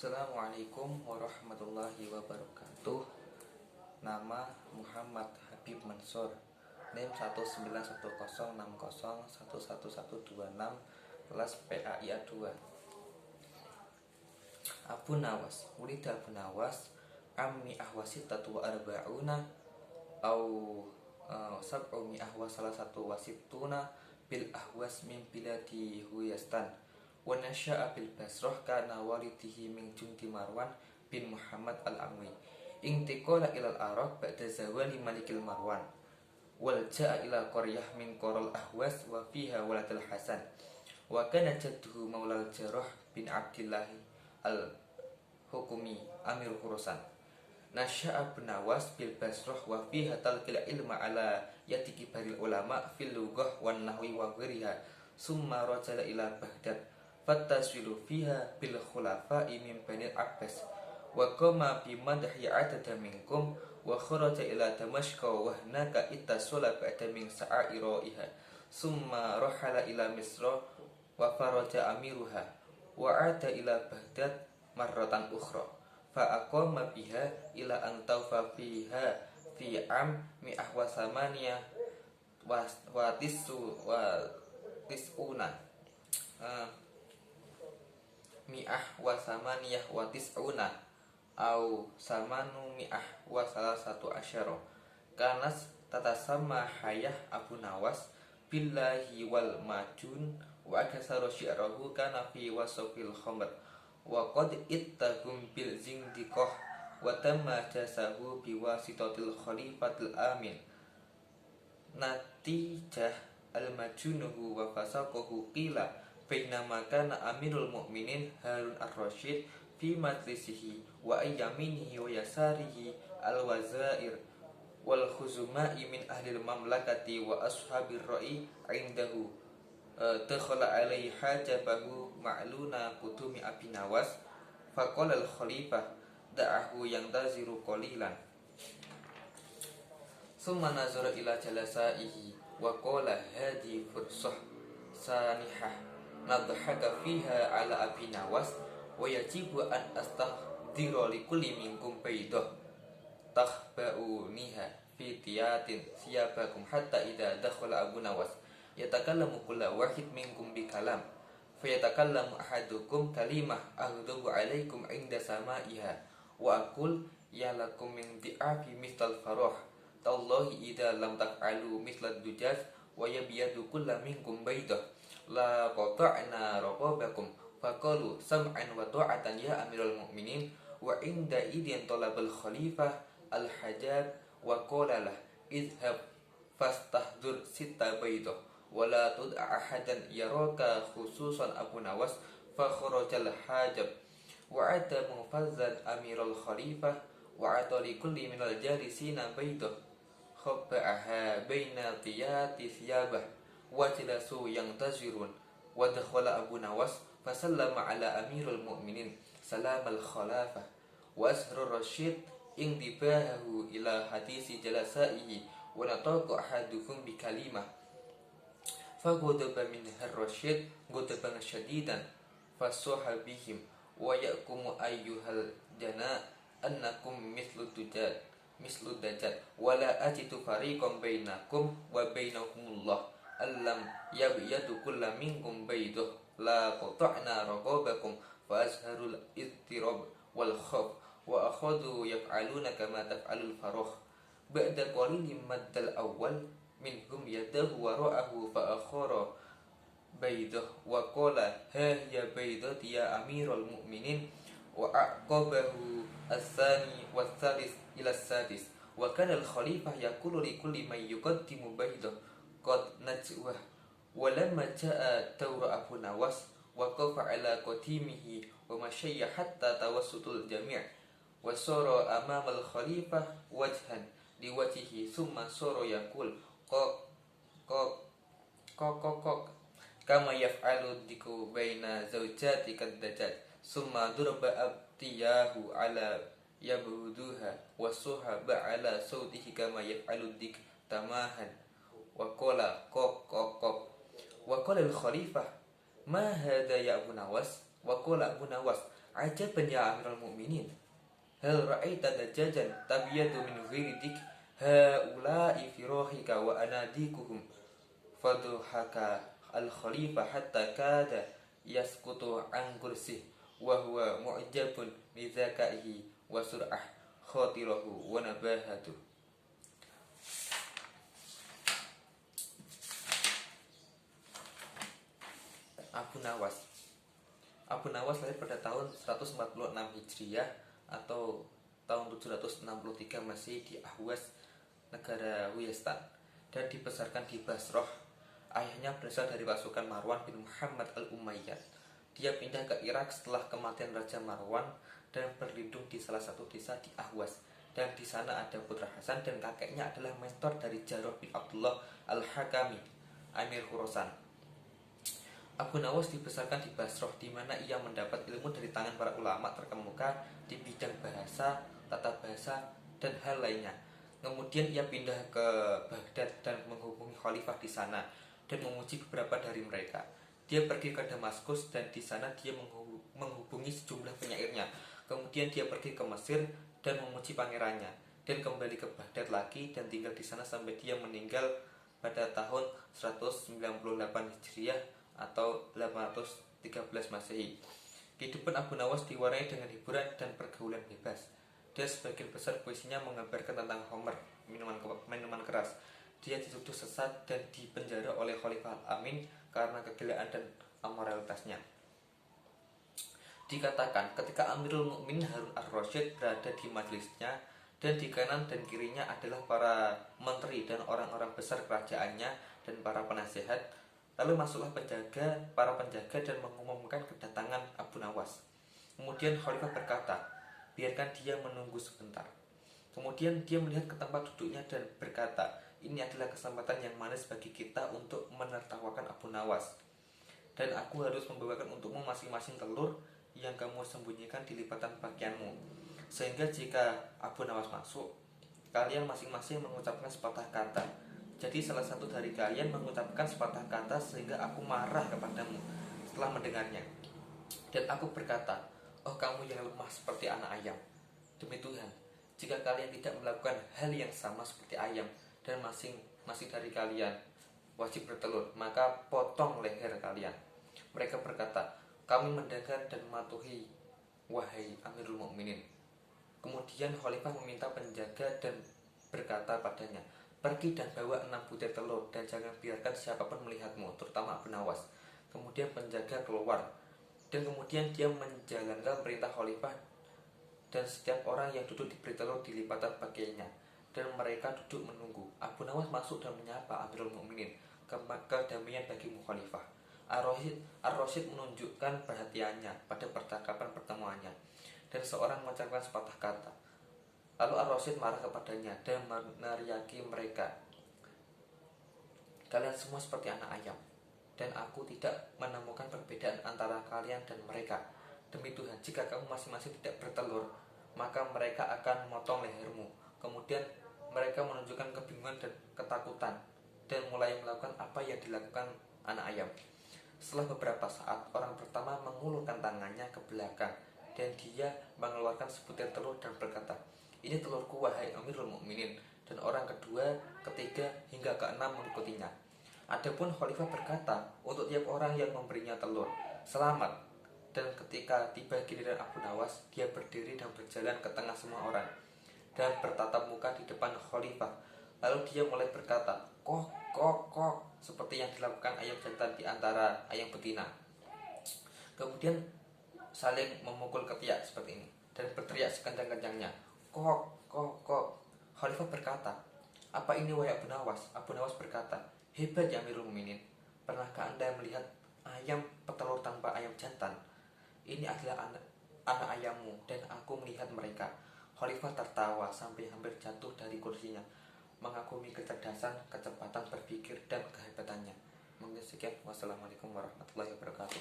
Assalamualaikum warahmatullahi wabarakatuh. Nama Muhammad Habib Mansur. NIM 19106011126 kelas PAIA 2. Abu Nawas, Ulida Abu Nawas Ammi ahwasit tatu arba'una au sab'umi ahwas salah satu wasittuna bil ahwas min biladi Huyastan wa nasya'a bil Basrah kana walidihi min Jundi Marwan bin Muhammad al-Amwi intiqala ilal Arab ba'da zawali Malikil Marwan wal ja'a ila qaryah min Qoral Ahwas wa fiha waladul Hasan wa kana jadduhu maulal Jarrah bin Abdillah al-Hukumi Amir Khurasan. Nasya'a bin Nawas bil Basrah wa fiha talqil ilma ala yati kibaril ulama fil lughah wan nahwi wa ghiriha summa rajala ila Baghdad fattaswilu fiha bil khulafa'i min Bani Abbas wa qama bi madhi adada minkum wa kharaja ila Damashqa wa hunaka ittasala ba'da min sa'airaiha summa rahala ila Misra wa faraja amiruha wa ada ila Baghdad marratan ukhra fa aqama biha ila an tawfa fiha fi am mi'ah wa samaniyah wa tis'una mi'ah wa samaniyah wa tis'una au samanu mi'ah wa salah satu asyara kanas tatasamma hayah Abu Nawas billahi wal majun wa akasaru syi'rahu kana fi wasfil khamr wa qad ittahum bil zindiqah wa tamma jasahu biwasitatil khalifatil amin natijah al majunuhu wa fasaqahu qila bainama kana amirul mu'minin Harun ar-Rasyid fi majlisihi wa ayyaminihi wa yasarihi al wazair wal khuzuma'i min ahli al mamlakati wa ashabir ra'i indahu dakhala alaihi hajabahu ma'luna kutumi Abi Nawas faqala al khalifah da'ahu yang taziru qalilan summa nazara ila jalasaihi wa qala hadi fursah sanihah nadhaka fiha ala Abi Nawas wa yajibu an astahdira li kulli minkum baydah takhba'uniha fi tiyatin siyabakum hatta idza dakhala Abu Nawas yatakallamu kullu wahid minkum bi kalam fayatakallamu ahadukum kalimah aghdabu alaikum inda sama'iha wa aqul ya lakum min di'afi mistal farah tallahi idza lam taf'alu misla dujaz wa yabyadu kullu minkum baydah la qata'na raqabakum faqalu sam'an wa ta'atan ya amirul mu'minin wa inda idin talabal khalifah al-hajab wa qala lah idhab fastahdur sita baydah wala tud'a ahadan yaraka khususan Abu Nawas fa kharajal hajab wa ata mufazzan amirul khalifah wa ata li kulli minal jalisina baydah khabba'aha baina tiyati thiyabah wa jalasu yang tazirun wa dakhala Abu Nawas fa sallama ala amirul mu'minin salamal khalafah wa asrur rasyid indibahu ila hadisi jalasaihi wa nataqa ahaduhum bi kalimah faghadaba minha ar-rasyid ghadaban syadidan fasuha bihim wa yaqumu ayyuhal jana annakum mislu dajjal wala ajitu fariqan bainakum wa bainahumullah allam yabyadu kullu minkum baydah la qata'na raqabakum fa azharul ittirab wal khawf wa akhadhu yaf'aluna kama taf'alul farah ba'da qalilin maddal awwal minhum yadahu wa ra'ahu fa akhara baydah wa qala ha ya baydah ya amirul mu'minin wa aqabahu as-sani wa thalith ila as-sadis wa kana al-khalifah yaqulu li kulli man yuqaddimu baydah qad najwa wa lamma jaa tawra Abu Nawas wa qafa ala qatimihi wa mashayya hatta tawassutul jami' wa sara amama al-khalifah wajhan liwajhihi thumma sara yaqul kama yaf'alu diku baina zawjati kadajjal summa durba abtiyahu ala yabhuduha wa suhaba ala sautihi kama yaf'alu dik tamahan wa qala wa qala al khalifah ma hadha ya Abu Nawas wa qala Abu Nawas Ajaban ya Amirul Mukminin, hal ra'aita dajajan tabyadu min ghairi dik haula'i firahika wa anadikuhum. Fadhaka al-khalifah hatta kada yasqutu an kursih wa huwa mu'jabun bi zakaihi wa sur'ah khatirahu wa nabahatu. Abu Nawas. Abu Nawas lahir pada tahun 146 Hijriah atau tahun 763 Masehi di Ahwas, negara Wiyastan, dan dibesarkan di Basroh. Ayahnya berasal dari pasukan Marwan bin Muhammad al-Umayyad. Dia pindah ke Irak setelah kematian Raja Marwan dan berlindung di salah satu desa di Ahwas. Dan di sana ada putra Hasan dan kakeknya adalah mentor dari Jarrah bin Abdullah al-Hakami, Amir Khurasan. Abu Nawas dibesarkan di Basroh, di mana ia mendapat ilmu dari tangan para ulama terkemuka di bidang bahasa, tata bahasa, dan hal lainnya. Kemudian ia pindah ke Baghdad dan menghubungi khalifah di sana dan memuji beberapa dari mereka. Dia pergi ke Damaskus dan di sana dia menghubungi sejumlah penyairnya. Kemudian dia pergi ke Mesir dan memuji pangerannya dan kembali ke Baghdad lagi dan tinggal di sana sampai dia meninggal pada tahun 198 Hijriah atau 813 Masehi. Kehidupan Abu Nawas diwarnai dengan hiburan dan pergaulan bebas. Dia sebagian besar puisinya mengabarkan tentang Homer, minuman keras. Dia dituduh sesat dan dipenjara oleh Khalifah Al-Amin karena kegilaan dan amoralitasnya. Dikatakan ketika Amirul Mukminin Harun ar-Rasyid berada di majelisnya dan di kanan dan kirinya adalah para menteri dan orang-orang besar kerajaannya dan para penasihat. Lalu masuklah para penjaga dan mengumumkan kedatangan Abu Nawas. Kemudian Khalifah berkata, biarkan dia menunggu sebentar. Kemudian dia melihat ke tempat duduknya dan berkata, ini adalah kesempatan yang manis bagi kita untuk menertawakan Abu Nawas. Dan aku harus membawakan untukmu masing-masing telur yang kamu sembunyikan di lipatan pakaianmu. Sehingga jika Abu Nawas masuk, kalian masing-masing mengucapkan sepatah kata. Jadi salah satu dari kalian mengucapkan sepatah kata sehingga aku marah kepadamu setelah mendengarnya. Dan aku berkata, oh kamu yang lemah seperti anak ayam. Demi Tuhan, jika kalian tidak melakukan hal yang sama seperti ayam dan masing-masing dari kalian wajib bertelur, maka potong leher kalian. Mereka berkata, kami mendengar dan mematuhi, wahai Amirul Mukminin. Kemudian Khalifah meminta penjaga dan berkata padanya, pergi dan bawa 6 butir telur dan jangan biarkan siapapun melihatmu, terutama Abu Nawas. Kemudian penjaga keluar dan kemudian dia menjalankan perintah Khalifah dan setiap orang yang duduk diberi telur di lipatan pakaiannya dan mereka duduk menunggu. Abu Nawas masuk dan menyapa Amirul Mukminin, kedamaian bagimu Khalifah. Ar-Rasyid menunjukkan perhatiannya pada percakapan pertemuannya dan seorang mengucapkan sepatah kata. Lalu Ar-Rasyid marah kepadanya dan meneriaki mereka, kalian semua seperti anak ayam, dan aku tidak menemukan perbedaan antara kalian dan mereka. Demi Tuhan, jika kamu masing-masing tidak bertelur, maka mereka akan memotong lehermu. Kemudian mereka menunjukkan kebingungan dan ketakutan dan mulai melakukan apa yang dilakukan anak ayam. Setelah beberapa saat, orang pertama mengulurkan tangannya ke belakang dan dia mengeluarkan sebutir telur dan berkata, ini telurku wahai Amirul Mukminin. Dan orang kedua, ketiga, hingga keenam mengikutinya. Adapun Khalifah berkata untuk tiap orang yang memberinya telur, selamat. Dan ketika tiba giliran Abu Nawas, dia berdiri dan berjalan ke tengah semua orang dan bertatap muka di depan Khalifah. Lalu dia mulai berkata, kok, kok, kok, seperti yang dilakukan ayam jantan di antara ayam betina. Kemudian saling memukul ketiak seperti ini dan berteriak sekencang-kencangnya, kok, kok, kok. Khalifah berkata, apa ini wahai Abu Nawas? Abu Nawas berkata, hebat ya Amirul Mukminin. Pernahkah Anda melihat ayam petelur tanpa ayam jantan? Ini adalah anak ayammu dan aku melihat mereka. Khalifah tertawa sampai hampir jatuh dari kursinya, mengagumi kecerdasan, kecepatan berpikir dan kehebatannya. Mungkin sekian. Wassalamualaikum warahmatullahi wabarakatuh.